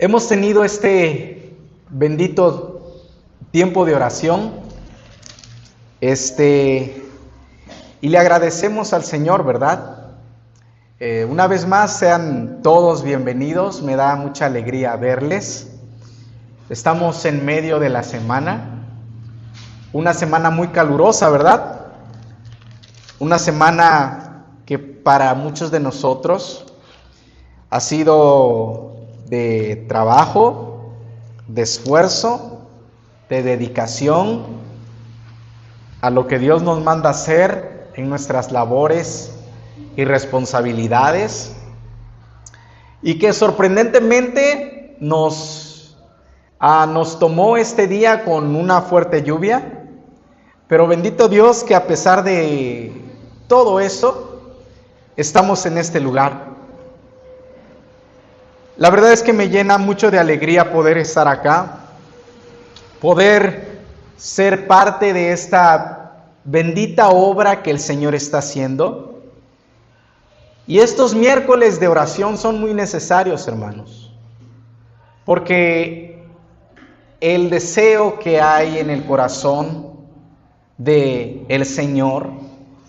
Hemos tenido este bendito tiempo de oración, y le agradecemos al Señor, ¿verdad? Una vez más, sean todos bienvenidos, me da mucha alegría verles. Estamos en medio de la semana, una semana muy calurosa, ¿verdad? Una semana que para muchos de nosotros ha sido de trabajo, de esfuerzo, de dedicación a lo que Dios nos manda hacer en nuestras labores y responsabilidades, y que sorprendentemente nos tomó este día con una fuerte lluvia, pero bendito Dios que a pesar de todo eso, estamos en este lugar. La verdad es que me llena mucho de alegría poder estar acá, poder ser parte de esta bendita obra que el Señor está haciendo. Y estos miércoles de oración son muy necesarios, hermanos, porque el deseo que hay en el corazón del Señor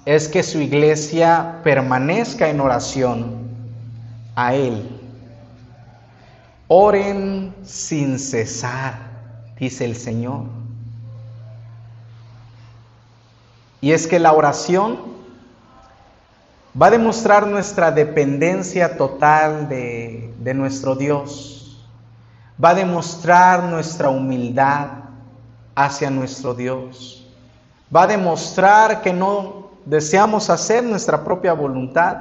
es que su iglesia permanezca en oración a Él. Oren sin cesar, dice el Señor. Y es que la oración va a demostrar nuestra dependencia total de nuestro Dios. Va a demostrar nuestra humildad hacia nuestro Dios. Va a demostrar que no deseamos hacer nuestra propia voluntad,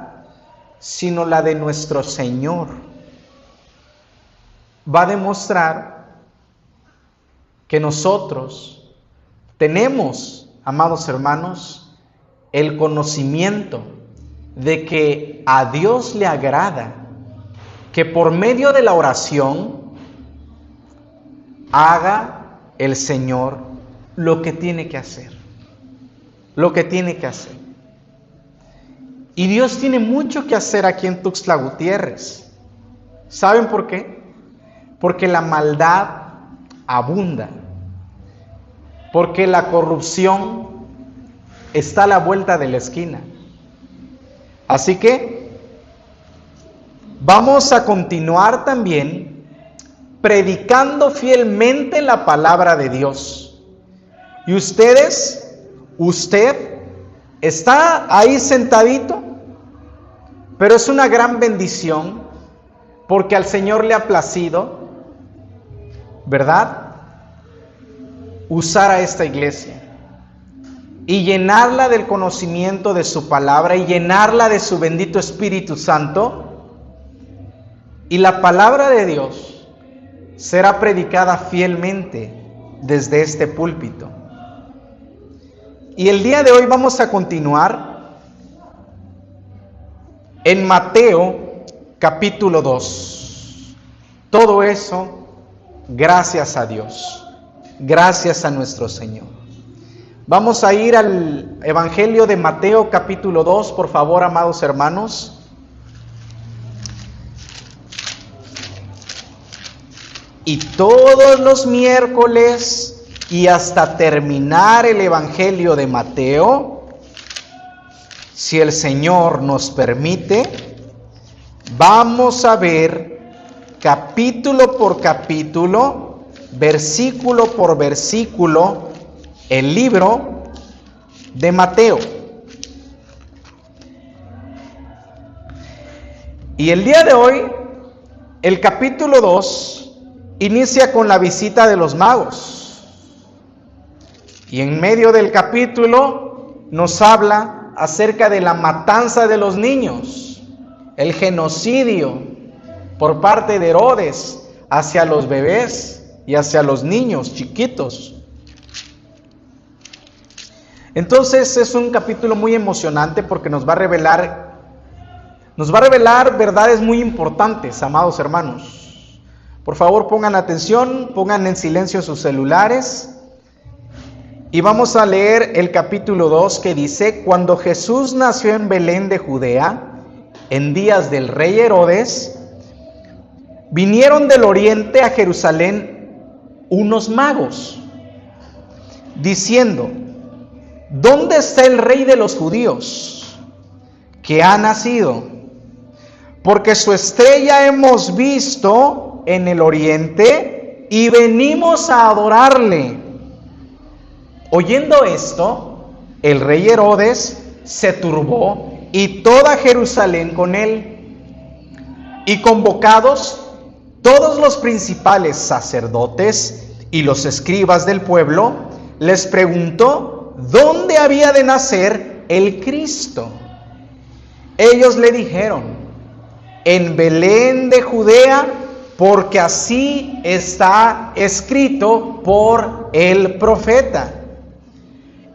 sino la de nuestro Señor. Va a demostrar que nosotros tenemos, amados hermanos, el conocimiento de que a Dios le agrada que por medio de la oración haga el Señor lo que tiene que hacer. Lo que tiene que hacer. Y Dios tiene mucho que hacer aquí en Tuxtla Gutiérrez. ¿Saben por qué? Porque la maldad abunda, porque la corrupción está a la vuelta de la esquina. Así que vamos a continuar también predicando fielmente la palabra de Dios. Y usted está ahí sentadito, pero es una gran bendición porque al Señor le ha placido, ¿verdad?, usar a esta iglesia y llenarla del conocimiento de su palabra y llenarla de su bendito Espíritu Santo, y la palabra de Dios será predicada fielmente desde este púlpito. Y el día de hoy vamos a continuar en Mateo capítulo 2. Todo eso gracias a Dios, gracias a nuestro Señor. Vamos a ir al Evangelio de Mateo capítulo 2, por favor, amados hermanos. Y todos los miércoles y hasta terminar el Evangelio de Mateo, si el Señor nos permite, vamos a ver capítulo por capítulo, versículo por versículo, el libro de Mateo. Y el día de hoy, el capítulo 2 inicia con la visita de los magos. Y en medio del capítulo nos habla acerca de la matanza de los niños, el genocidio por parte de Herodes hacia los bebés y hacia los niños chiquitos. Entonces es un capítulo muy emocionante porque nos va a revelar verdades muy importantes, amados hermanos. Por favor, pongan atención, pongan en silencio sus celulares y vamos a leer el capítulo 2 que dice: cuando Jesús nació en Belén de Judea, en días del rey Herodes, vinieron del oriente a Jerusalén unos magos, diciendo: ¿dónde está el rey de los judíos, que ha nacido? Porque su estrella hemos visto en el oriente y venimos a adorarle. Oyendo esto, el rey Herodes se turbó y toda Jerusalén con él. Y convocados todos los principales sacerdotes y los escribas del pueblo, les preguntó dónde había de nacer el Cristo. Ellos le dijeron: en Belén de Judea, porque así está escrito por el profeta.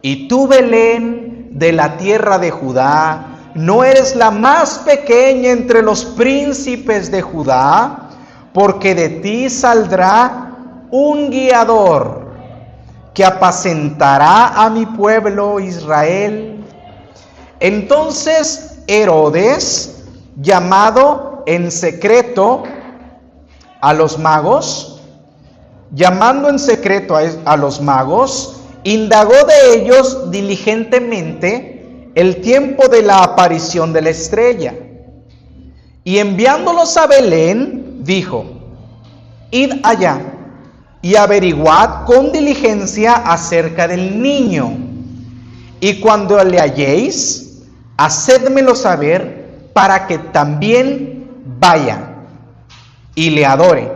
Y tú, Belén, de la tierra de Judá, no eres la más pequeña entre los príncipes de Judá, porque de ti saldrá un guiador que apacentará a mi pueblo Israel. Entonces Herodes, llamando en secreto a los magos, indagó de ellos diligentemente el tiempo de la aparición de la estrella. Y enviándolos a Belén, dijo: id allá y averiguad con diligencia acerca del niño, y cuando le halléis, hacédmelo saber, para que también vaya y le adore.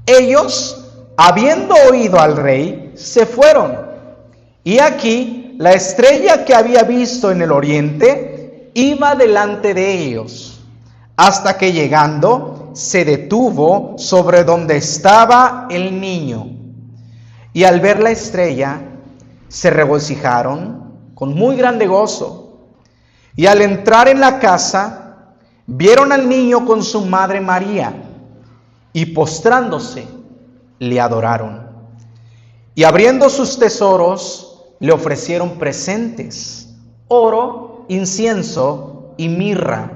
Ellos, habiendo oído al rey, se fueron. Y aquí la estrella que había visto en el oriente iba delante de ellos, hasta que llegando se detuvo sobre donde estaba el niño. Y al ver la estrella se regocijaron con muy grande gozo. Y al entrar en la casa, vieron al niño con su madre María, y postrándose, le adoraron. Y abriendo sus tesoros, le ofrecieron presentes: oro, incienso y mirra.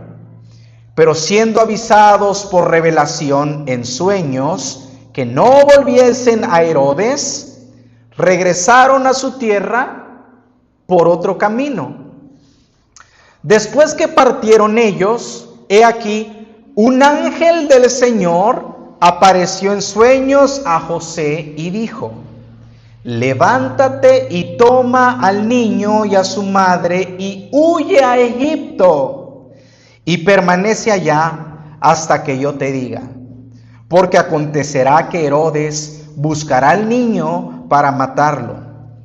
Pero siendo avisados por revelación en sueños que no volviesen a Herodes, regresaron a su tierra por otro camino. Después que partieron ellos, he aquí, un ángel del Señor apareció en sueños a José y dijo: levántate y toma al niño y a su madre y huye a Egipto, y permanece allá hasta que yo te diga, porque acontecerá que Herodes buscará al niño para matarlo.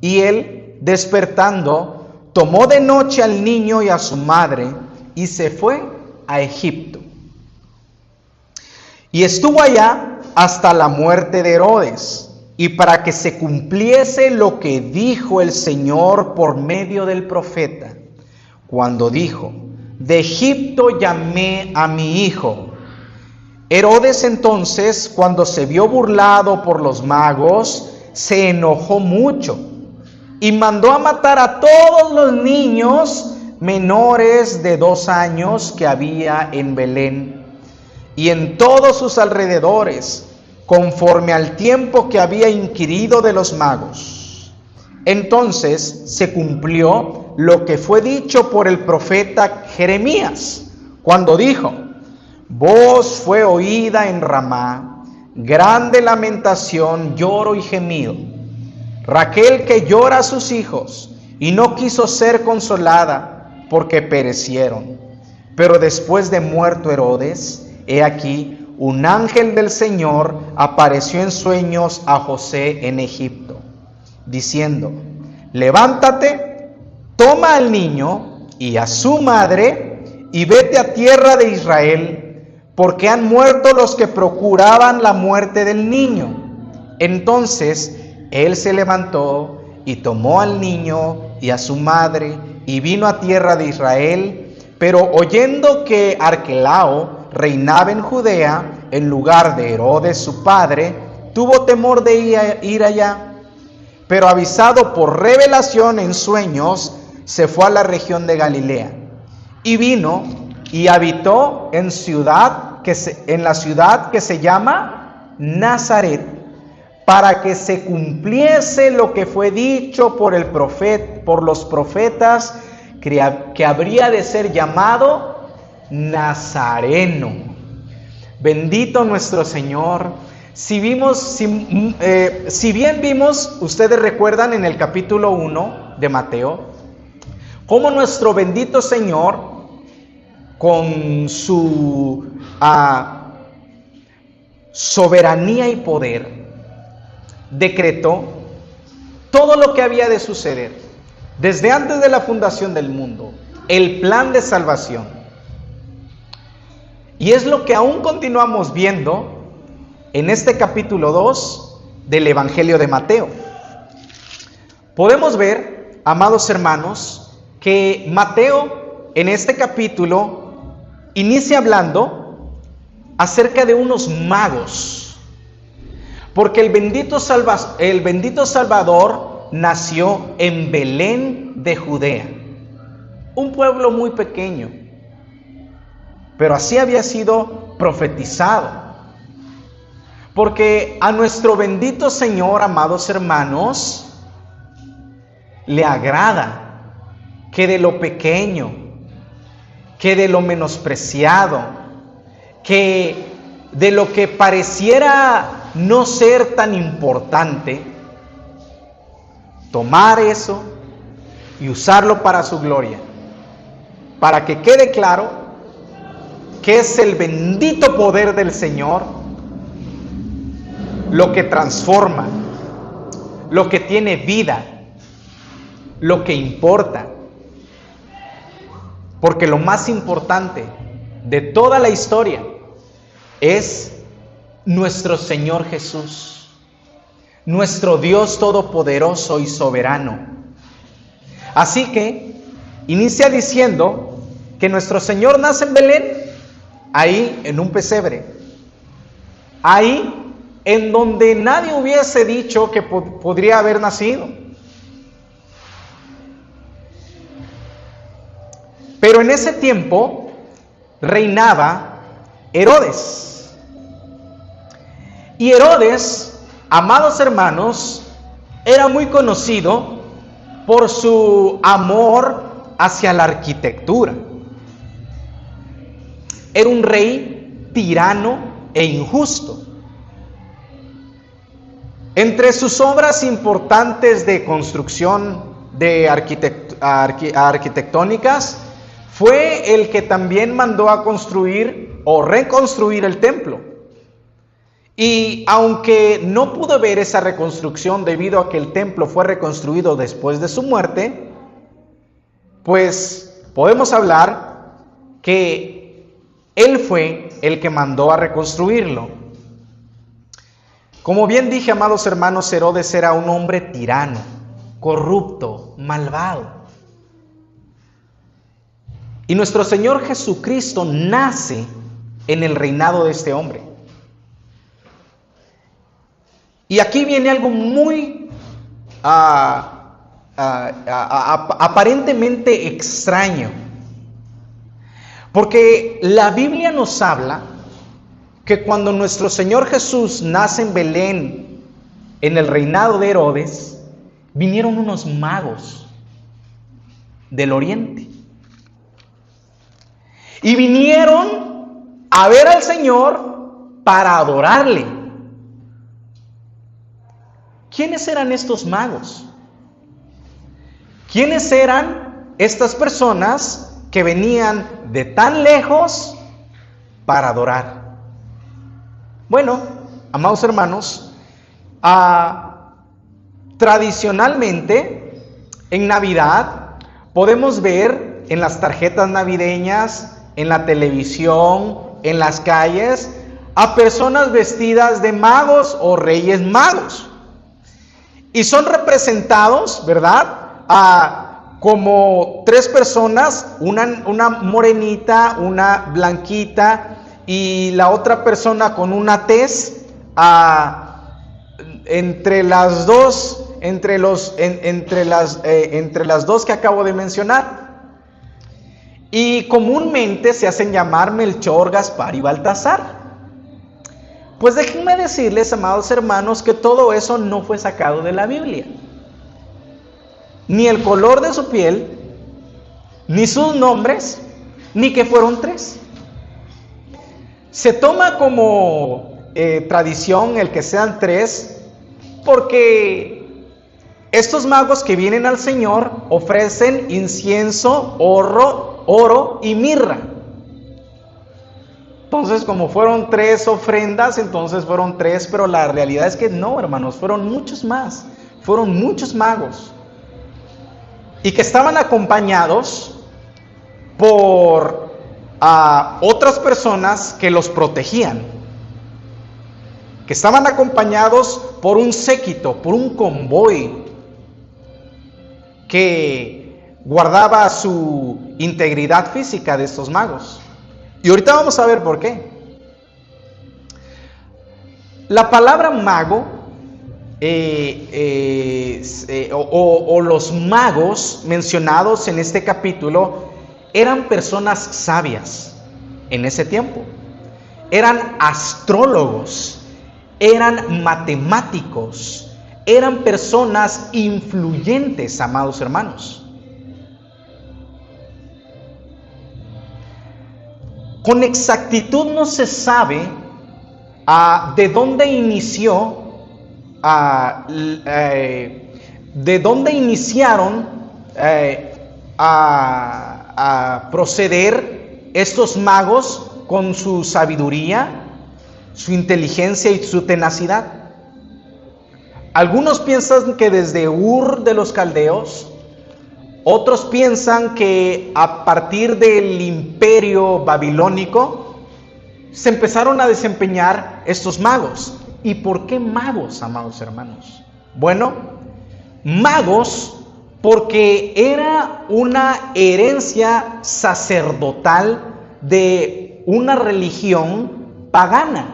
Y él, despertando, tomó de noche al niño y a su madre y se fue a Egipto. Y estuvo allá hasta la muerte de Herodes, y para que se cumpliese lo que dijo el Señor por medio del profeta, cuando dijo: de Egipto llamé a mi hijo. Herodes entonces, cuando se vio burlado por los magos, se enojó mucho y mandó a matar a todos los niños menores de 2 años que había en Belén y en todos sus alrededores, conforme al tiempo que había inquirido de los magos. Entonces se cumplió lo que fue dicho por el profeta Jeremías, cuando dijo: voz fue oída en Ramá, grande lamentación, lloro y gemido. Raquel que llora a sus hijos y no quiso ser consolada porque perecieron. Pero después de muerto Herodes, he aquí, un ángel del Señor apareció en sueños a José en Egipto, diciendo: levántate, toma al niño y a su madre y vete a tierra de Israel, porque han muerto los que procuraban la muerte del niño. Entonces él se levantó y tomó al niño y a su madre y vino a tierra de Israel, pero oyendo que Arquelao reinaba en Judea en lugar de Herodes su padre, tuvo temor de ir allá. Pero avisado por revelación en sueños, se fue a la región de Galilea y vino y habitó en ciudad en la ciudad que se llama Nazaret, para que se cumpliese lo que fue dicho por los profetas, que habría de ser llamado Nazareno. Bendito nuestro Señor. Si bien vimos, ustedes recuerdan en el capítulo 1 de Mateo, cómo nuestro bendito Señor, con su soberanía y poder, decretó todo lo que había de suceder desde antes de la fundación del mundo, el plan de salvación. Y es lo que aún continuamos viendo en este capítulo 2 del Evangelio de Mateo. Podemos ver, amados hermanos, que Mateo en este capítulo inicia hablando acerca de unos magos. Porque el bendito Salvador nació en Belén de Judea, un pueblo muy pequeño, pero así había sido profetizado. Porque a nuestro bendito Señor, amados hermanos, le agrada que de lo pequeño, que de lo menospreciado, que de lo que pareciera no ser tan importante, tomar eso y usarlo para su gloria, para que quede claro que es el bendito poder del Señor lo que transforma, lo que tiene vida, lo que importa. Porque lo más importante de toda la historia es nuestro Señor Jesús, nuestro Dios todopoderoso y soberano. Así que inicia diciendo que nuestro Señor nace en Belén, ahí en un pesebre, ahí en donde nadie hubiese dicho que podría haber nacido. Pero en ese tiempo reinaba Herodes. Y Herodes, amados hermanos, era muy conocido por su amor hacia la arquitectura. Era un rey tirano e injusto. Entre sus obras importantes de construcción arquitectónicas fue el que también mandó a construir o reconstruir el templo. Y aunque no pudo ver esa reconstrucción debido a que el templo fue reconstruido después de su muerte, pues podemos hablar que él fue el que mandó a reconstruirlo. Como bien dije, amados hermanos, Herodes era un hombre tirano, corrupto, malvado. Y nuestro Señor Jesucristo nace en el reinado de este hombre. Y aquí viene algo muy aparentemente extraño. Porque la Biblia nos habla que cuando nuestro Señor Jesús nace en Belén, en el reinado de Herodes, vinieron unos magos del oriente. Y vinieron a ver al Señor para adorarle. ¿Quiénes eran estos magos? ¿Quiénes eran estas personas que venían de tan lejos para adorar? Bueno, amados hermanos, tradicionalmente en Navidad podemos ver en las tarjetas navideñas, en la televisión, en las calles, a personas vestidas de magos o reyes magos. Y son representados, ¿verdad?, como tres personas, una morenita, una blanquita y la otra persona con una tez, entre las dos que acabo de mencionar. y comúnmente se hacen llamar Melchor, Gaspar y Baltasar. Pues déjenme decirles, amados hermanos, que todo eso no fue sacado de la Biblia. Ni el color de su piel, ni sus nombres, ni que fueron tres. Se toma como tradición el que sean tres, porque estos magos que vienen al Señor ofrecen incienso, oro y mirra. Entonces, como fueron tres ofrendas, entonces fueron tres, pero la realidad es que no, hermanos, fueron muchos más, fueron muchos magos, y que estaban acompañados por otras personas que los protegían, que estaban acompañados por un séquito, por un convoy, que guardaba su integridad física de estos magos. Y ahorita vamos a ver por qué. La palabra mago o los magos mencionados en este capítulo eran personas sabias en ese tiempo. Eran astrólogos, eran matemáticos, eran personas influyentes, amados hermanos. Con exactitud no se sabe de dónde iniciaron a proceder estos magos con su sabiduría, su inteligencia y su tenacidad. Algunos piensan que desde Ur de los Caldeos, otros piensan que a partir del imperio babilónico se empezaron a desempeñar estos magos. ¿Y por qué magos, amados hermanos? Bueno, magos porque era una herencia sacerdotal de una religión pagana.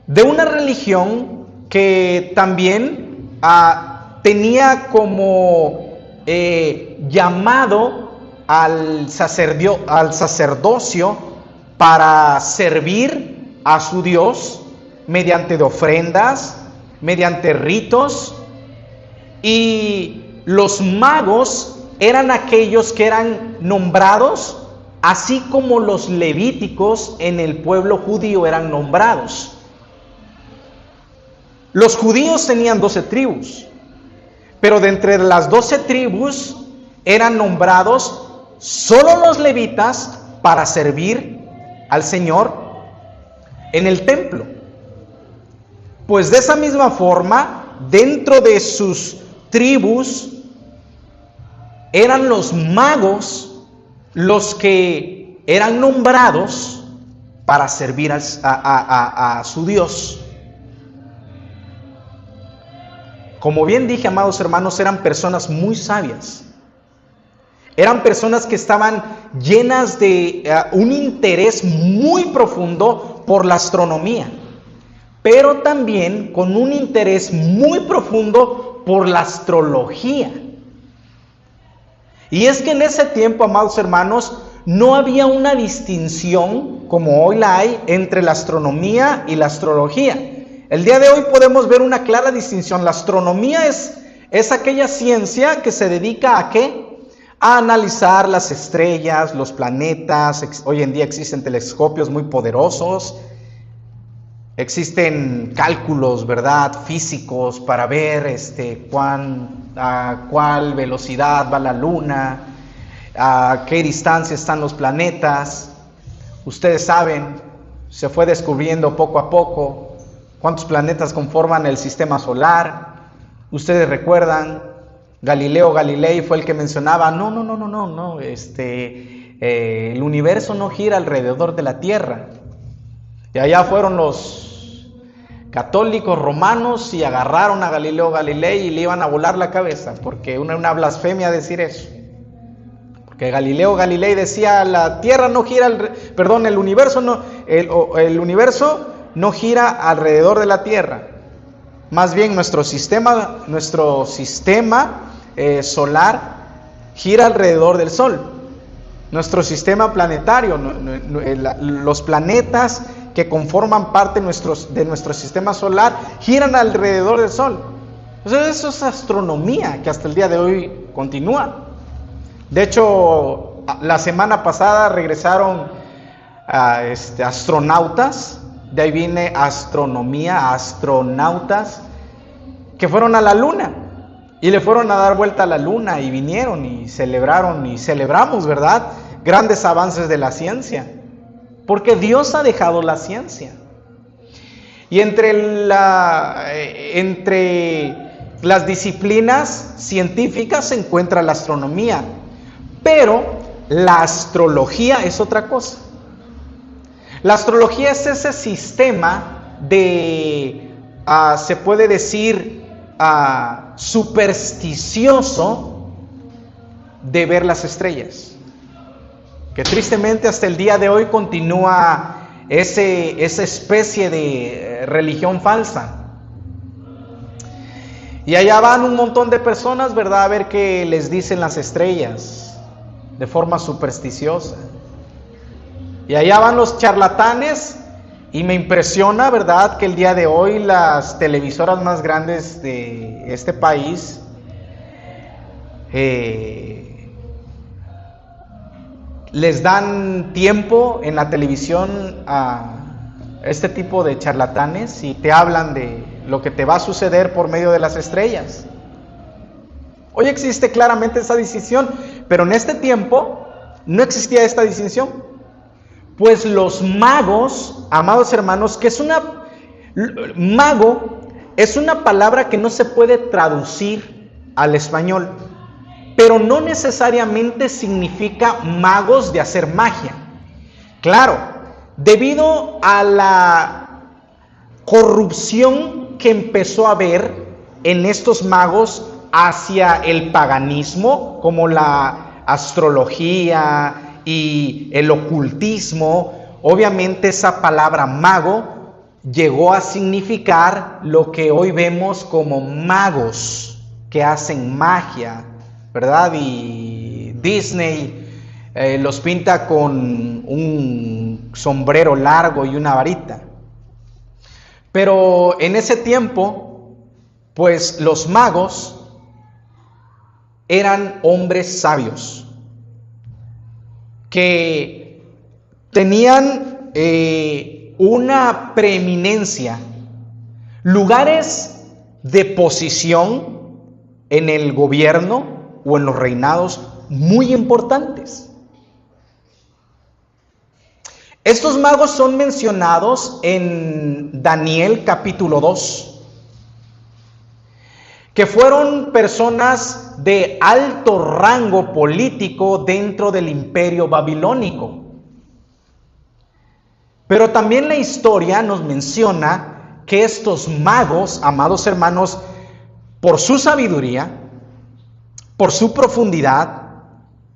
De una religión que también tenía como llamado al sacerdocio para servir a su Dios mediante de ofrendas, mediante ritos, y los magos eran aquellos que eran nombrados, así como los levíticos en el pueblo judío eran nombrados. Los judíos tenían 12 tribus. Pero de entre las 12 tribus eran nombrados solo los levitas para servir al Señor en el templo. Pues de esa misma forma, dentro de sus tribus, eran los magos los que eran nombrados para servir a su Dios. Como bien dije, amados hermanos, eran personas muy sabias. Eran personas que estaban llenas de un interés muy profundo por la astronomía, pero también con un interés muy profundo por la astrología. Y es que en ese tiempo, amados hermanos, no había una distinción como hoy la hay entre la astronomía y la astrología. El día de hoy podemos ver una clara distinción. La astronomía es aquella ciencia que se dedica ¿a qué? A analizar las estrellas, los planetas. Hoy en día existen telescopios muy poderosos. Existen cálculos, ¿verdad?, físicos para ver a cuál velocidad va la luna, a qué distancia están los planetas. Ustedes saben, se fue descubriendo poco a poco cuántos planetas conforman el sistema solar. Ustedes recuerdan, Galileo Galilei fue el que mencionaba, no, el universo no gira alrededor de la Tierra. Y allá fueron los católicos romanos y agarraron a Galileo Galilei y le iban a volar la cabeza, porque una blasfemia decir eso. Porque Galileo Galilei decía, la Tierra no gira, el universo no gira alrededor de la Tierra. Más bien nuestro sistema solar gira alrededor del Sol. Nuestro sistema planetario, los planetas que conforman parte de nuestro sistema solar, giran alrededor del Sol. Entonces eso es astronomía que hasta el día de hoy continúa. De hecho, la semana pasada regresaron astronautas, de ahí viene astronomía, astronautas, que fueron a la Luna y le fueron a dar vuelta a la Luna y vinieron y celebraron y celebramos, ¿verdad? Grandes avances de la ciencia, porque Dios ha dejado la ciencia. Y entre las disciplinas científicas se encuentra la astronomía, pero la astrología es otra cosa. La astrología es ese sistema de, se puede decir, supersticioso de ver las estrellas, que tristemente hasta el día de hoy continúa esa especie de religión falsa. Y allá van un montón de personas, ¿verdad?, a ver qué les dicen las estrellas de forma supersticiosa. Y allá van los charlatanes. Y me impresiona, ¿verdad?, que el día de hoy las televisoras más grandes de este país les dan tiempo en la televisión a este tipo de charlatanes y te hablan de lo que te va a suceder por medio de las estrellas. Hoy existe claramente esa distinción, pero en este tiempo no existía esta distinción. Pues los magos, amados hermanos, mago es una palabra que no se puede traducir al español, pero no necesariamente significa magos de hacer magia. Claro, debido a la corrupción que empezó a haber en estos magos hacia el paganismo, como la astrología y el ocultismo, obviamente esa palabra mago llegó a significar lo que hoy vemos como magos que hacen magia, ¿verdad? Y Disney los pinta con un sombrero largo y una varita. Pero en ese tiempo, pues los magos eran hombres sabios que tenían una preeminencia, lugares de posición en el gobierno o en los reinados muy importantes. Estos magos son mencionados en Daniel capítulo 2, que fueron personas de alto rango político dentro del imperio babilónico. Pero también la historia nos menciona que estos magos, amados hermanos, por su sabiduría, por su profundidad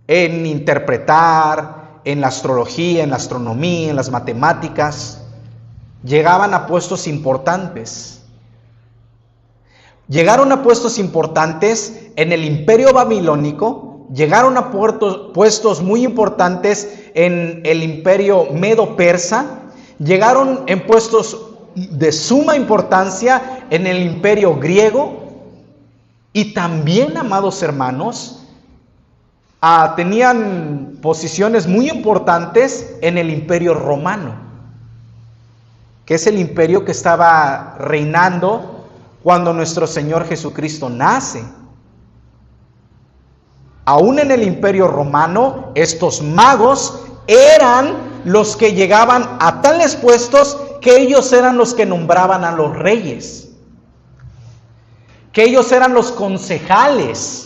en interpretar, en la astrología, en la astronomía, en las matemáticas, llegaban a puestos importantes. Llegaron a puestos importantes en el imperio babilónico, llegaron a puestos muy importantes en el imperio medo-persa, llegaron en puestos de suma importancia en el imperio griego y también, amados hermanos, tenían posiciones muy importantes en el imperio romano, que es el imperio que estaba reinando cuando nuestro Señor Jesucristo nace. Aún en el imperio romano, estos magos eran los que llegaban a tales puestos que ellos eran los que nombraban a los reyes, que ellos eran los concejales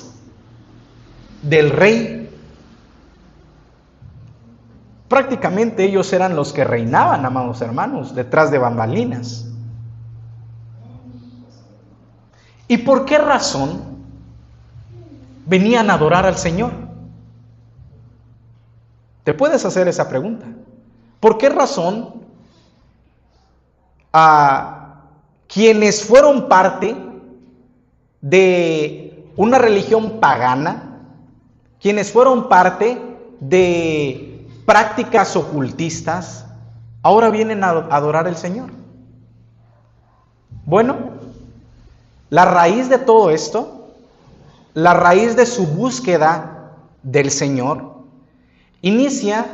del rey. Prácticamente ellos eran los que reinaban, amados hermanos, detrás de bambalinas. ¿Y por qué razón venían a adorar al Señor? Te puedes hacer esa pregunta. ¿Por qué razón quienes fueron parte de una religión pagana, quienes fueron parte de prácticas ocultistas, ahora vienen a adorar al Señor. Bueno, la raíz de todo esto, la raíz de su búsqueda del Señor, inicia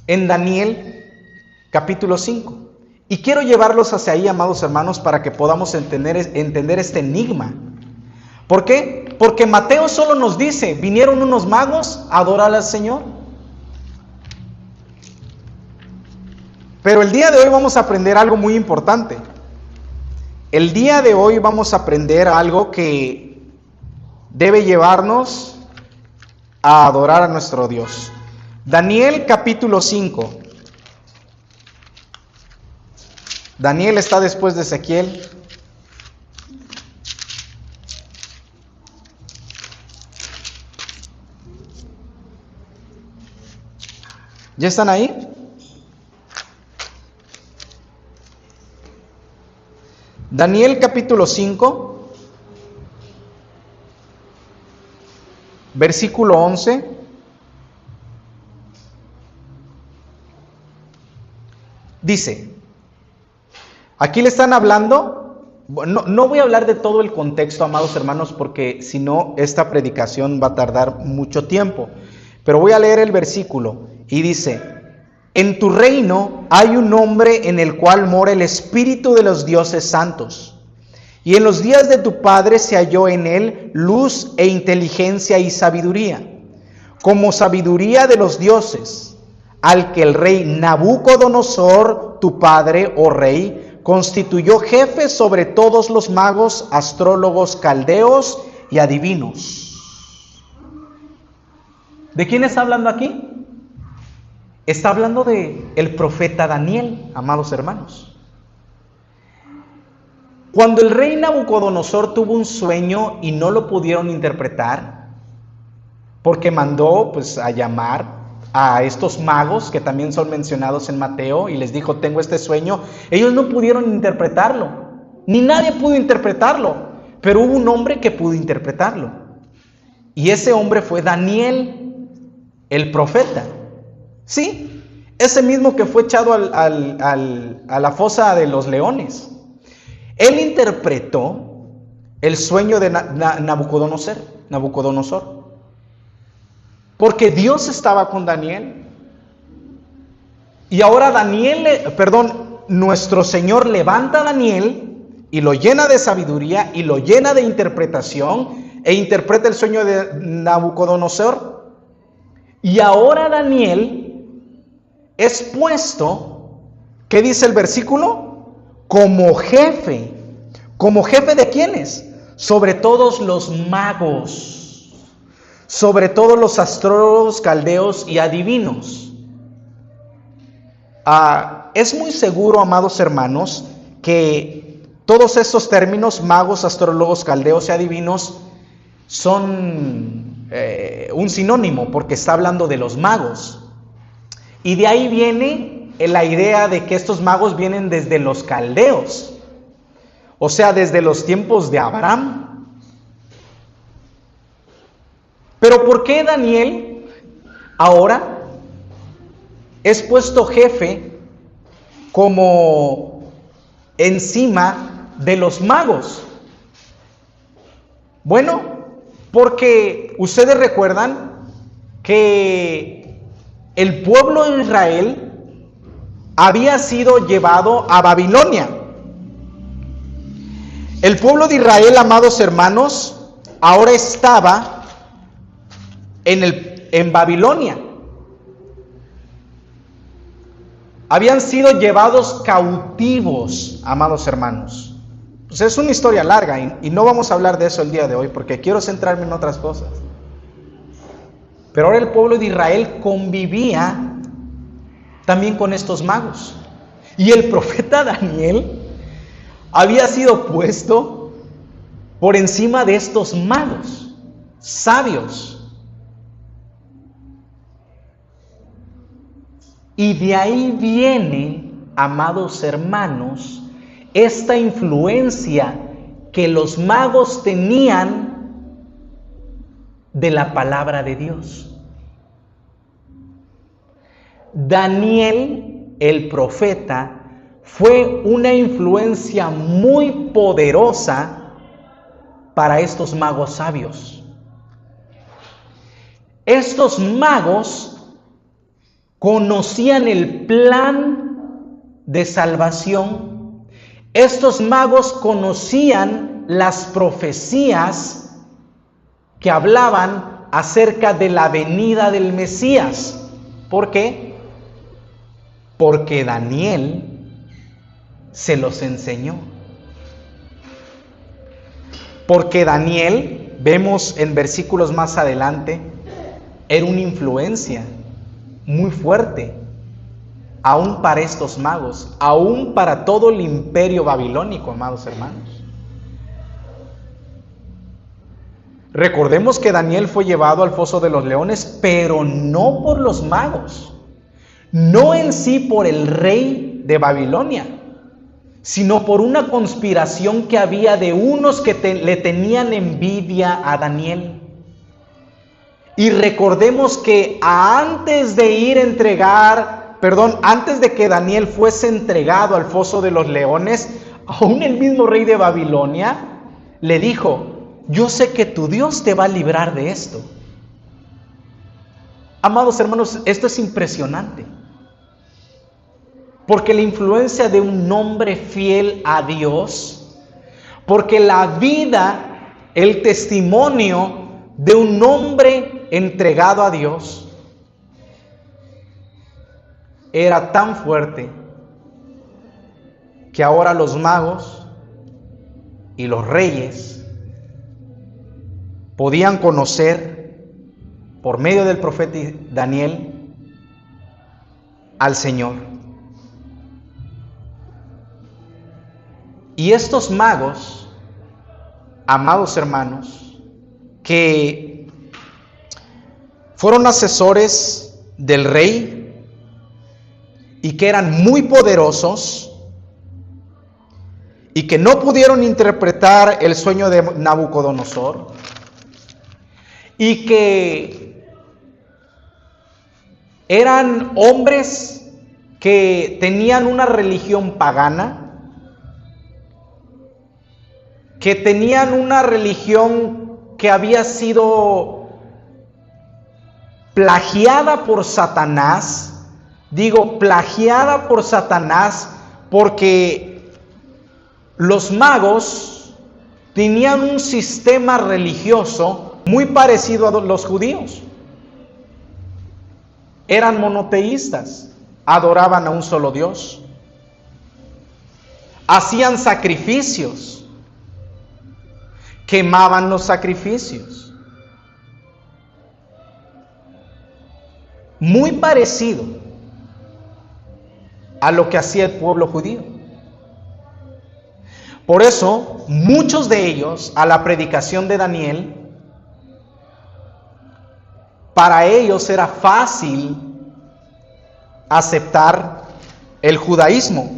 en Daniel capítulo 5. Y quiero llevarlos hacia ahí, amados hermanos, para que podamos entender este enigma. ¿Por qué? Porque Mateo solo nos dice, vinieron unos magos a adorar al Señor. Pero el día de hoy vamos a aprender algo muy importante. El día de hoy vamos a aprender algo que debe llevarnos a adorar a nuestro Dios. Daniel capítulo 5. Daniel está después de Ezequiel. ¿Ya están ahí? Daniel capítulo 5, versículo 11. Dice, aquí le están hablando, no voy a hablar de todo el contexto, amados hermanos, porque si no, esta predicación va a tardar mucho tiempo. Pero voy a leer el versículo y dice, en tu reino hay un hombre en el cual mora el espíritu de los dioses santos. Y en los días de tu padre se halló en él luz e inteligencia y sabiduría, como sabiduría de los dioses, al que el rey Nabucodonosor, tu padre, oh rey, constituyó jefe sobre todos los magos, astrólogos, caldeos y adivinos. ¿De quién está hablando aquí? Está hablando de el profeta Daniel, amados hermanos. Cuando el rey Nabucodonosor tuvo un sueño y no lo pudieron interpretar, porque mandó a llamar a estos magos que también son mencionados en Mateo y les dijo, tengo este sueño, ellos no pudieron interpretarlo, ni nadie pudo interpretarlo, pero hubo un hombre que pudo interpretarlo. Y ese hombre fue Daniel, el profeta. Sí, ese mismo que fue echado a la fosa de los leones. Él interpretó el sueño de Nabucodonosor. Porque Dios estaba con Daniel. Y ahora nuestro Señor levanta a Daniel y lo llena de sabiduría y lo llena de interpretación e interpreta el sueño de Nabucodonosor. Y ahora Daniel es puesto, ¿qué dice el versículo? Como jefe. ¿Como jefe de quiénes? Sobre todos los magos, sobre todos los astrólogos, caldeos y adivinos. Es muy seguro, amados hermanos, que todos estos términos, magos, astrólogos, caldeos y adivinos, son un sinónimo, porque está hablando de los magos. Y de ahí viene la idea de que estos magos vienen desde los caldeos, o sea, desde los tiempos de Abraham. Pero ¿por qué Daniel ahora es puesto jefe como encima de los magos? Bueno, porque ustedes recuerdan que el pueblo de Israel había sido llevado a Babilonia. El pueblo de Israel, amados hermanos, ahora estaba en Babilonia. Habían sido llevados cautivos, amados hermanos. Pues es una historia larga y no vamos a hablar de eso el día de hoy porque quiero centrarme en otras cosas. Pero ahora el pueblo de Israel convivía también con estos magos. Y el profeta Daniel había sido puesto por encima de estos magos, sabios. Y de ahí viene, amados hermanos, esta influencia que los magos tenían de la palabra de Dios. Daniel, el profeta, fue una influencia muy poderosa para estos magos sabios. Estos magos conocían el plan de salvación. Estos magos conocían las profecías que hablaban acerca de la venida del Mesías. ¿Por qué? Porque Daniel se los enseñó. Porque Daniel, vemos en versículos más adelante, era una influencia muy fuerte, aún para estos magos, aún para todo el imperio babilónico, amados hermanos. Recordemos que Daniel fue llevado al foso de los leones, pero no por los magos, no en sí por el rey de Babilonia, sino por una conspiración que había de unos que le tenían envidia a Daniel. Y recordemos que antes de que Daniel fuese entregado al foso de los leones, aún el mismo rey de Babilonia le dijo: yo sé que tu Dios te va a librar de esto. Amados hermanos, esto es impresionante. Porque la influencia de un hombre fiel a Dios, porque la vida, el testimonio de un hombre entregado a Dios, era tan fuerte que ahora los magos y los reyes podían conocer por medio del profeta Daniel al Señor. Y estos magos, amados hermanos, que fueron asesores del rey y que eran muy poderosos y que no pudieron interpretar el sueño de Nabucodonosor, y que eran hombres que tenían una religión pagana, que tenían una religión que había sido plagiada por Satanás. Digo plagiada por Satanás porque los magos tenían un sistema religioso muy parecido a los judíos. Eran monoteístas, adoraban a un solo Dios, hacían sacrificios, quemaban los sacrificios. Muy parecido a lo que hacía el pueblo judío. Por eso, muchos de ellos, a la predicación de Daniel, para ellos era fácil aceptar el judaísmo.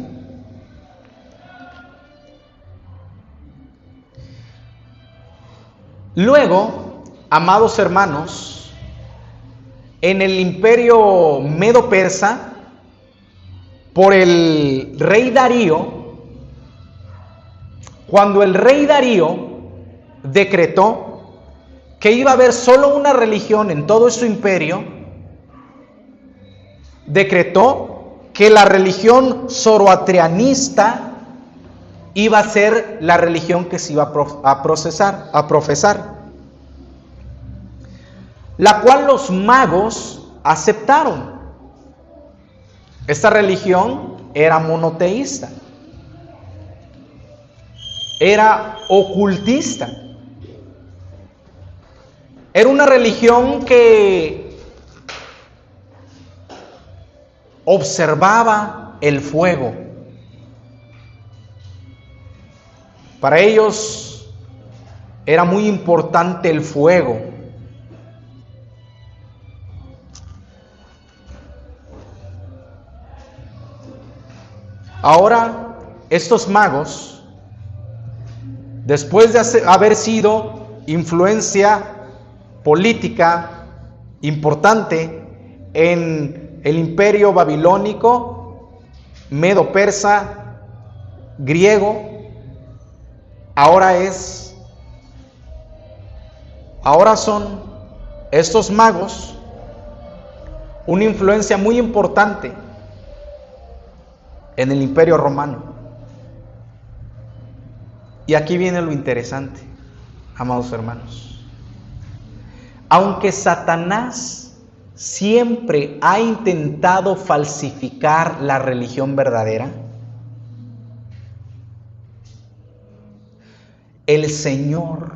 Luego, amados hermanos, en el imperio medo-persa, por el rey Darío, cuando el rey Darío decretó que iba a haber solo una religión en todo su imperio, decretó que la religión zoroastrianista iba a ser la religión que se iba a profesar, la cual los magos aceptaron. Esta religión era monoteísta, era ocultista. Era una religión que observaba el fuego. Para ellos era muy importante el fuego. Ahora, estos magos, después de haber sido influencia política importante en el imperio babilónico, medo-persa, griego. Ahora son estos magos una influencia muy importante en el imperio romano. Y aquí viene lo interesante, amados hermanos. Aunque Satanás siempre ha intentado falsificar la religión verdadera, el Señor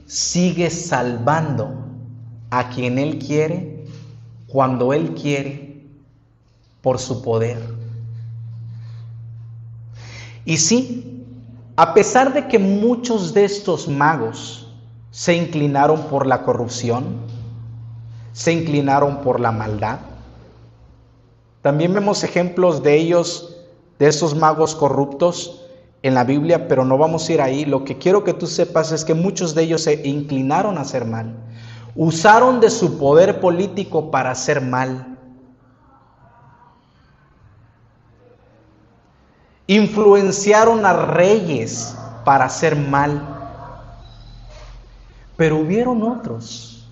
sigue salvando a quien Él quiere, cuando Él quiere, por su poder. Y sí, a pesar de que muchos de estos magos se inclinaron por la corrupción, se inclinaron por la maldad, también vemos ejemplos de ellos, de esos magos corruptos en la Biblia, pero no vamos a ir ahí. Lo que quiero que tú sepas es que muchos de ellos se inclinaron a hacer mal, usaron de su poder político para hacer mal. Influenciaron a reyes para hacer mal. Pero hubieron otros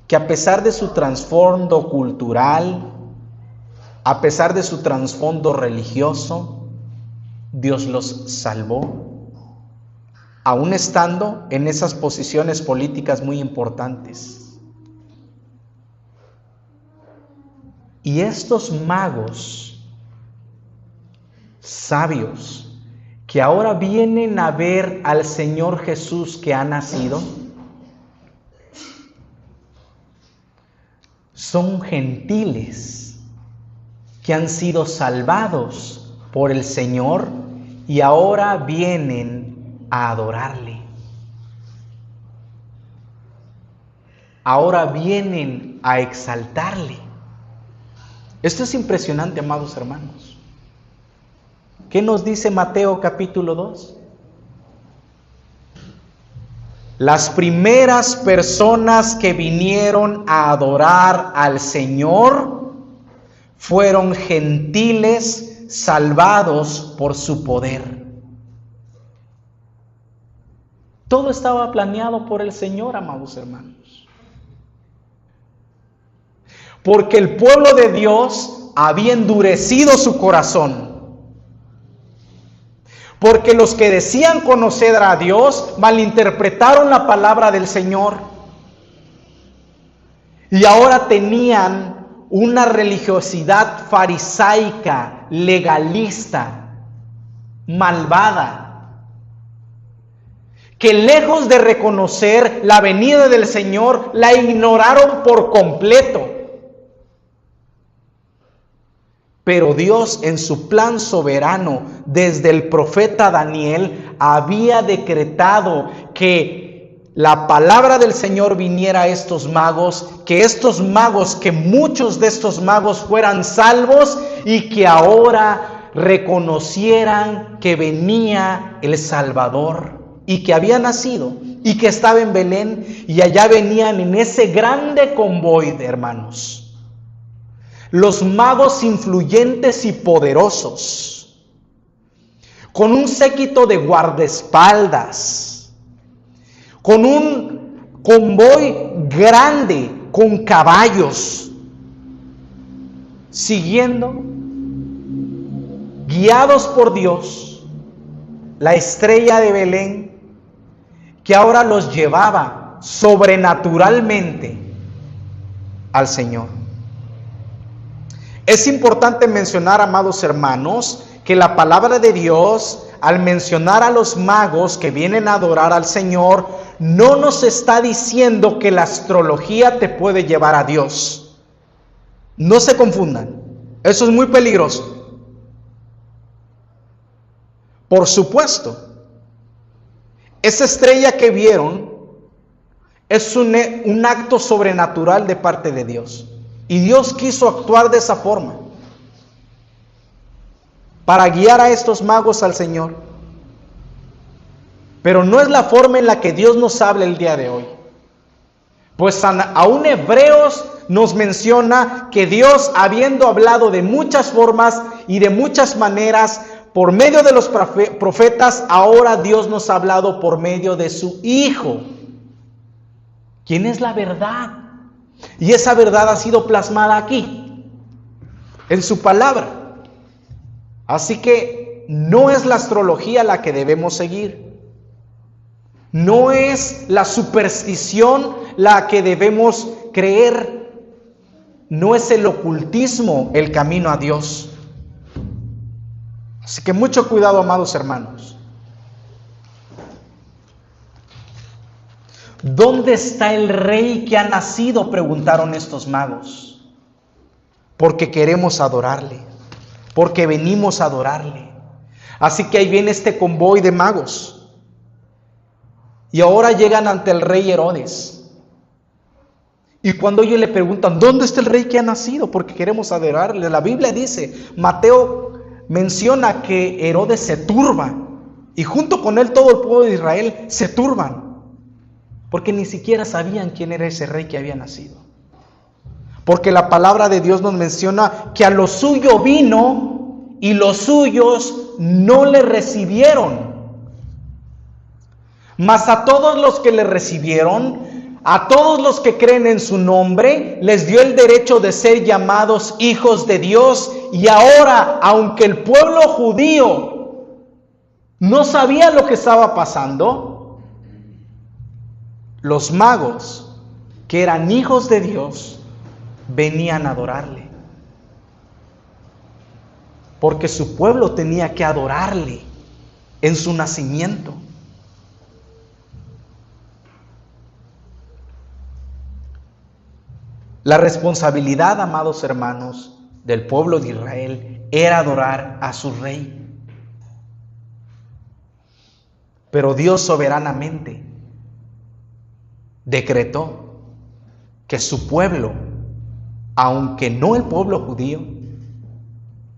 que, a pesar de su trasfondo cultural, a pesar de su trasfondo religioso, Dios los salvó, aún estando en esas posiciones políticas muy importantes. Y estos magos sabios que ahora vienen a ver al Señor Jesús que ha nacido, son gentiles que han sido salvados por el Señor y ahora vienen a adorarle. Ahora vienen a exaltarle. Esto es impresionante, amados hermanos. ¿Qué nos dice Mateo capítulo 2? Las primeras personas que vinieron a adorar al Señor fueron gentiles salvados por su poder. Todo estaba planeado por el Señor, amados hermanos. Porque el pueblo de Dios había endurecido su corazón. Porque los que decían conocer a Dios malinterpretaron la palabra del Señor. Y ahora tenían una religiosidad farisaica, legalista, malvada, que lejos de reconocer la venida del Señor, la ignoraron por completo. Pero Dios, en su plan soberano, desde el profeta Daniel, había decretado que la palabra del Señor viniera a estos magos, que muchos de estos magos fueran salvos y que ahora reconocieran que venía el Salvador y que había nacido y que estaba en Belén, y allá venían en ese grande convoy de hermanos. Los magos influyentes y poderosos, con un séquito de guardaespaldas, con un convoy grande, con caballos, siguiendo, guiados por Dios, la estrella de Belén, que ahora los llevaba sobrenaturalmente al Señor. Es importante mencionar, amados hermanos, que la palabra de Dios, al mencionar a los magos que vienen a adorar al Señor, no nos está diciendo que la astrología te puede llevar a Dios. No se confundan, eso es muy peligroso. Por supuesto, esa estrella que vieron es un acto sobrenatural de parte de Dios. Y Dios quiso actuar de esa forma para guiar a estos magos al Señor. Pero no es la forma en la que Dios nos habla el día de hoy. Pues aún Hebreos nos menciona que Dios, habiendo hablado de muchas formas y de muchas maneras por medio de los profetas, ahora Dios nos ha hablado por medio de su Hijo, quien es la verdad. Y esa verdad ha sido plasmada aquí, en su palabra. Así que no es la astrología la que debemos seguir. No es la superstición la que debemos creer. No es el ocultismo el camino a Dios. Así que mucho cuidado, amados hermanos. ¿Dónde está el rey que ha nacido?, preguntaron estos magos. Porque queremos adorarle, porque venimos a adorarle. Así que ahí viene este convoy de magos. Y ahora llegan ante el rey Herodes. Y cuando ellos le preguntan, ¿dónde está el rey que ha nacido? Porque queremos adorarle. La Biblia dice, Mateo menciona que Herodes se turba. Y junto con él todo el pueblo de Israel se turban. Porque ni siquiera sabían quién era ese rey que había nacido. Porque la palabra de Dios nos menciona que a lo suyo vino y los suyos no le recibieron. Mas a todos los que le recibieron, a todos los que creen en su nombre, les dio el derecho de ser llamados hijos de Dios. Y ahora, aunque el pueblo judío no sabía lo que estaba pasando, los magos, que eran hijos de Dios, venían a adorarle. Porque su pueblo tenía que adorarle en su nacimiento. La responsabilidad, amados hermanos, del pueblo de Israel era adorar a su rey. Pero Dios soberanamente decretó que su pueblo, aunque no el pueblo judío,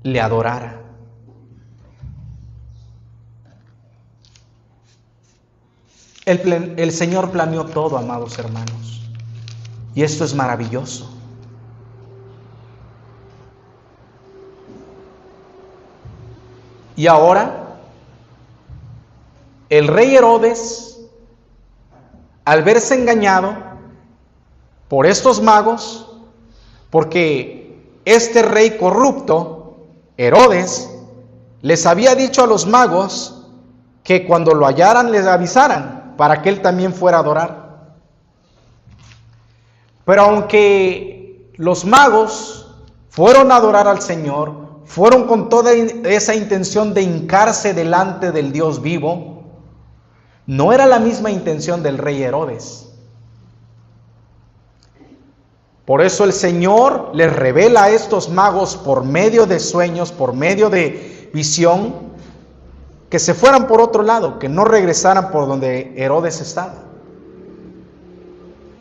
le adorara. El Señor planeó todo, amados hermanos, y esto es maravilloso. Y ahora, el rey Herodes, al verse engañado por estos magos, porque este rey corrupto, Herodes, les había dicho a los magos que cuando lo hallaran les avisaran para que él también fuera a adorar. Pero aunque los magos fueron a adorar al Señor, fueron con toda esa intención de hincarse delante del Dios vivo, no era la misma intención del rey Herodes. Por eso el Señor les revela a estos magos por medio de sueños, por medio de visión, que se fueran por otro lado, que no regresaran por donde Herodes estaba.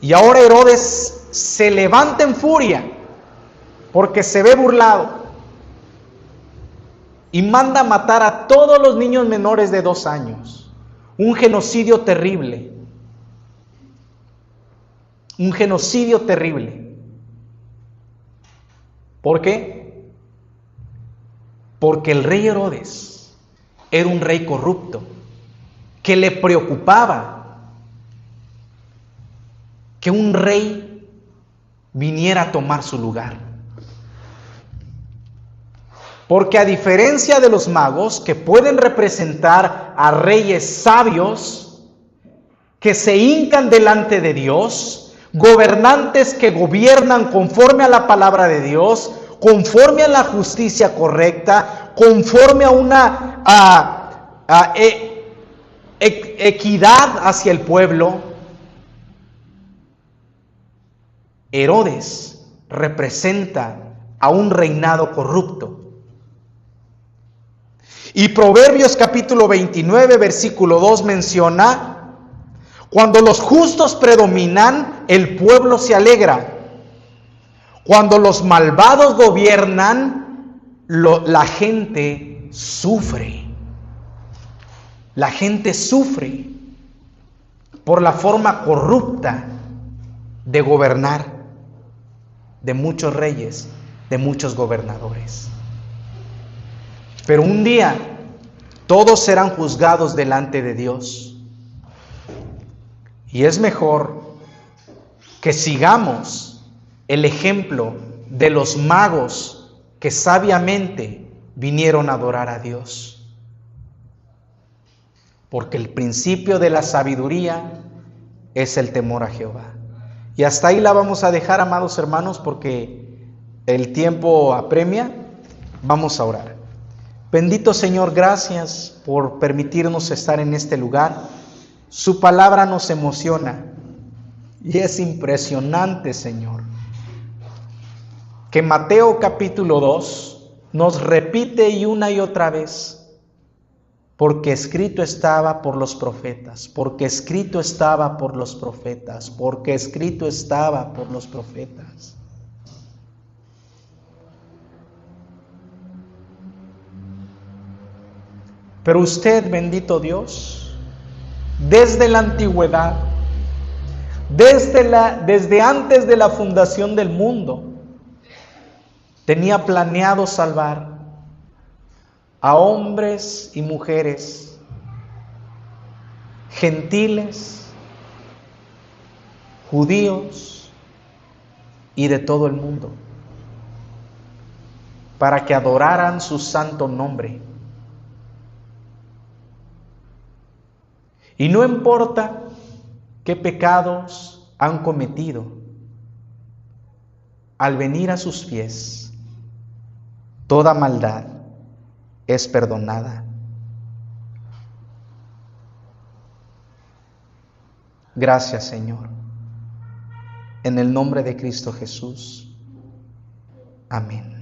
Y ahora Herodes se levanta en furia porque se ve burlado y manda matar a todos los niños menores de 2 años. Un genocidio terrible. Un genocidio terrible. ¿Por qué? Porque el rey Herodes era un rey corrupto, que le preocupaba que un rey viniera a tomar su lugar. Porque a diferencia de los magos, que pueden representar a reyes sabios, que se hincan delante de Dios, gobernantes que gobiernan conforme a la palabra de Dios, conforme a la justicia correcta, conforme a una equidad hacia el pueblo, Herodes representa a un reinado corrupto. Y Proverbios capítulo 29, versículo 2 menciona: cuando los justos predominan, el pueblo se alegra. Cuando los malvados gobiernan, la gente sufre. La gente sufre por la forma corrupta de gobernar, de muchos reyes, de muchos gobernadores. Pero un día todos serán juzgados delante de Dios. Y es mejor que sigamos el ejemplo de los magos que sabiamente vinieron a adorar a Dios. Porque el principio de la sabiduría es el temor a Jehová. Y hasta ahí la vamos a dejar, amados hermanos, porque el tiempo apremia. Vamos a orar. Bendito Señor, gracias por permitirnos estar en este lugar. Su palabra nos emociona y es impresionante, Señor, que Mateo capítulo 2 nos repite y una y otra vez: porque escrito estaba por los profetas, porque escrito estaba por los profetas, porque escrito estaba por los profetas. Pero usted, bendito Dios, desde la antigüedad, desde antes de la fundación del mundo, tenía planeado salvar a hombres y mujeres, gentiles, judíos y de todo el mundo, para que adoraran su santo nombre. Y no importa qué pecados han cometido, al venir a sus pies, toda maldad es perdonada. Gracias, Señor. En el nombre de Cristo Jesús. Amén.